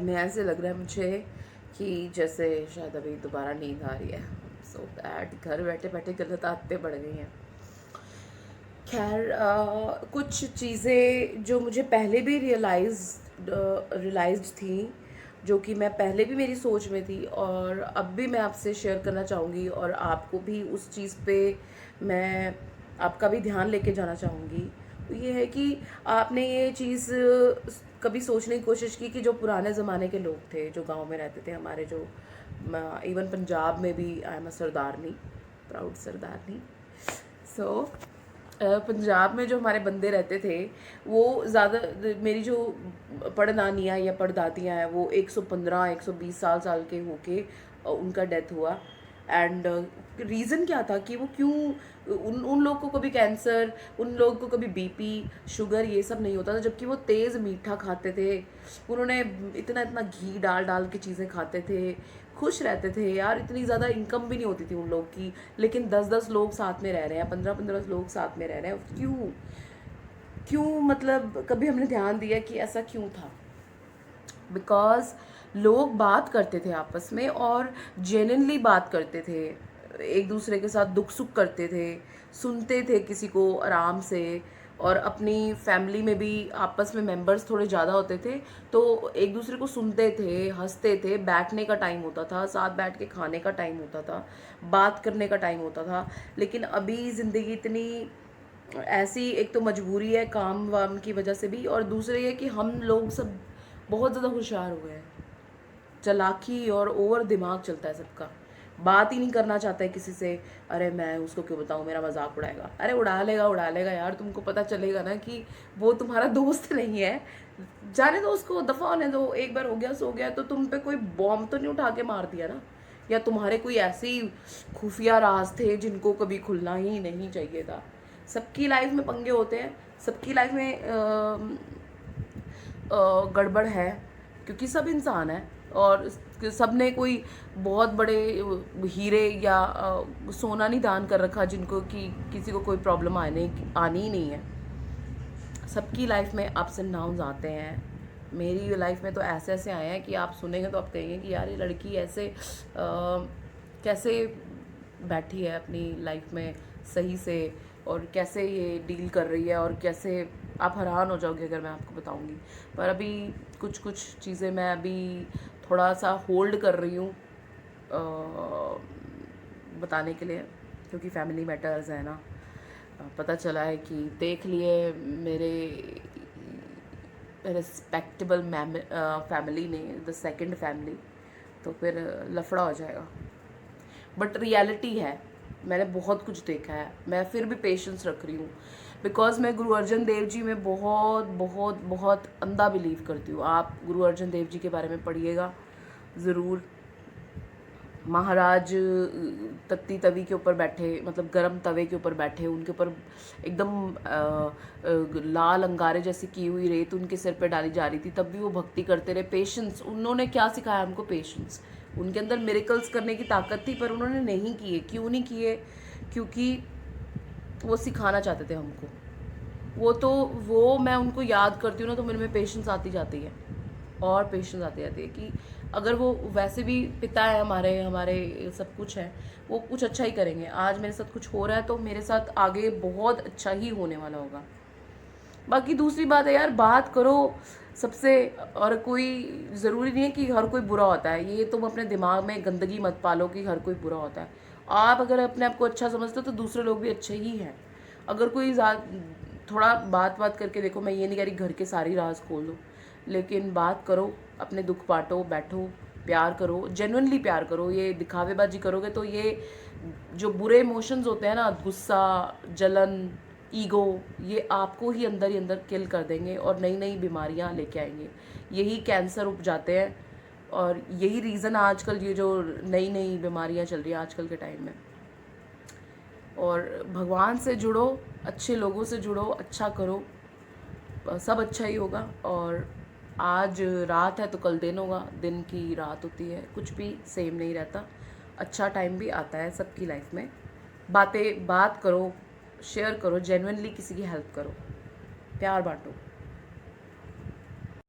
मैं ऐसे लग रहा है मुझे कि जैसे शायद अभी दोबारा नींद आ रही है। सो दैट घर बैठे बैठे गलत आदतें बढ़ गई हैं। खैर कुछ चीज़ें जो मुझे पहले भी रियलाइज्ड थी, जो कि मैं पहले भी मेरी सोच में थी और अब भी मैं आपसे शेयर करना चाहूँगी, और आपको भी उस चीज़ पे मैं आपका भी ध्यान लेके जाना चाहूँगी। तो ये है कि आपने ये चीज़ कभी सोचने की कोशिश की कि जो पुराने ज़माने के लोग थे, जो गांव में रहते थे, हमारे जो इवन पंजाब में भी, I am a Sardarni, proud Sardarni. So Punjab में जो हमारे बंदे रहते थे, वो ज़्यादा, मेरी जो पड़नानियाँ या पड़दादियाँ हैं, वो 115 120 साल के होके उनका डेथ हुआ। एंड रीज़न क्या था कि वो क्यों, उन लोग को कभी कैंसर, उन लोग को कभी बीपी, शुगर, ये सब नहीं होता था, जबकि वो तेज़ मीठा खाते थे। उन्होंने इतना इतना घी डाल डाल के चीज़ें खाते थे, खुश रहते थे यार। इतनी ज़्यादा इनकम भी नहीं होती थी उन लोग की, लेकिन 10-10 लोग साथ में रह रहे हैं, 15-15 लोग साथ में रह रहे हैं। क्यों क्यों मतलब कभी हमने ध्यान दिया कि ऐसा क्यों था? बिकॉज लोग बात करते थे आपस में, और जेन्युइनली बात करते थे, एक दूसरे के साथ दुख सुख करते थे, सुनते थे किसी को आराम से। और अपनी फैमिली में भी आपस में मेंबर्स थोड़े ज़्यादा होते थे, तो एक दूसरे को सुनते थे, हंसते थे, बैठने का टाइम होता था, साथ बैठ के खाने का टाइम होता था, बात करने का टाइम होता था। लेकिन अभी ज़िंदगी इतनी ऐसी, एक तो मजबूरी है काम वाम की वजह से भी, और दूसरे ये कि हम लोग सब बहुत ज़्यादा होशियार हो गए हैं। चालाकी और ओवर दिमाग चलता है सबका, बात ही नहीं करना चाहता है किसी से। अरे मैं उसको क्यों बताऊँ, मेरा मजाक उड़ाएगा। अरे उड़ा लेगा यार, तुमको पता चलेगा ना कि वो तुम्हारा दोस्त नहीं है, जाने दो उसको, दफ़ा होने दो। एक बार हो गया सो गया, तो तुम पे कोई बॉम्ब तो नहीं उठा के मार दिया ना, या तुम्हारे कोई ऐसी खुफिया राज थे जिनको कभी खुलना ही नहीं चाहिए था। सबकी लाइफ में पंगे होते हैं, सबकी लाइफ में गड़बड़ है, क्योंकि सब इंसान है, और सब ने कोई बहुत बड़े हीरे या सोना नहीं दान कर रखा जिनको कि किसी को कोई प्रॉब्लम आनी ही नहीं है। सबकी लाइफ में अप्स एंड डाउन्स आते हैं। मेरी लाइफ में तो ऐसे ऐसे आए हैं कि आप सुनेंगे तो आप कहेंगे कि यार ये लड़की ऐसे कैसे बैठी है अपनी लाइफ में सही से, और कैसे ये डील कर रही है, और कैसे आप हैरान हो जाओगे अगर मैं आपको बताऊंगी। पर अभी कुछ कुछ चीज़ें मैं अभी थोड़ा सा होल्ड कर रही हूँ बताने के लिए, क्योंकि फैमिली मैटर्स है ना। पता चला है कि देख लिए मेरे रिस्पेक्टेबल फैमिली ने, द सेकंड फैमिली, तो फिर लफड़ा हो जाएगा। बट रियलिटी है, मैंने बहुत कुछ देखा है, मैं फिर भी पेशेंस रख रही हूँ, बिकॉज मैं गुरु अर्जन देव जी में बहुत बहुत बहुत अंधा बिलीव करती हूँ। आप गुरु अर्जन देव जी के बारे में पढ़िएगा ज़रूर। महाराज तत्ती तवी के ऊपर बैठे, मतलब गरम तवे के ऊपर बैठे, उनके ऊपर एकदम लाल अंगारे जैसी की हुई रेत उनके सिर पे डाली जा रही थी, तब भी वो भक्ति करते रहे। पेशेंस, उन्होंने क्या सिखाया हमको? पेशेंस। उनके अंदर मिरेकल्स करने की ताकत थी, पर उन्होंने नहीं किए। क्यों नहीं किए? क्योंकि वो सिखाना चाहते थे हमको। वो मैं उनको याद करती हूँ ना, तो मेरे में पेशेंस आती जाती है, और पेशेंस आती जाती है कि अगर वो वैसे भी पिता है हमारे, हमारे सब कुछ है, वो कुछ अच्छा ही करेंगे। आज मेरे साथ कुछ हो रहा है, तो मेरे साथ आगे बहुत अच्छा ही होने वाला होगा। बाकी दूसरी बात है यार, बात करो सबसे, और कोई ज़रूरी नहीं है कि हर कोई बुरा होता है। ये तुम अपने दिमाग में गंदगी मत पालो कि हर कोई बुरा होता है। आप अगर अपने आप को अच्छा समझते हो तो दूसरे लोग भी अच्छे ही हैं। अगर कोई थोड़ा बात करके देखो, मैं ये नहीं कह रही घर के सारी राज खोल दो, लेकिन बात करो, अपने दुख बांटो, बैठो, प्यार करो, जेन्युइनली प्यार करो। ये दिखावेबाजी करोगे तो ये जो बुरे इमोशंस होते हैं ना, गुस्सा, जलन, ईगो, ये आपको ही अंदर किल कर देंगे और नई नई बीमारियां लेके आएंगे। यही कैंसर उपजाते हैं, और यही रीज़न आजकल ये जो नई नई बीमारियां चल रही हैं आजकल के टाइम में। और भगवान से जुड़ो, अच्छे लोगों से जुड़ो, अच्छा करो, सब अच्छा ही होगा। और आज रात है तो कल दिन होगा, दिन की रात होती है, कुछ भी सेम नहीं रहता। अच्छा टाइम भी आता है सबकी लाइफ में। बात करो, शेयर करो, जेन्युइनली किसी की हेल्प करो, प्यार बांटो।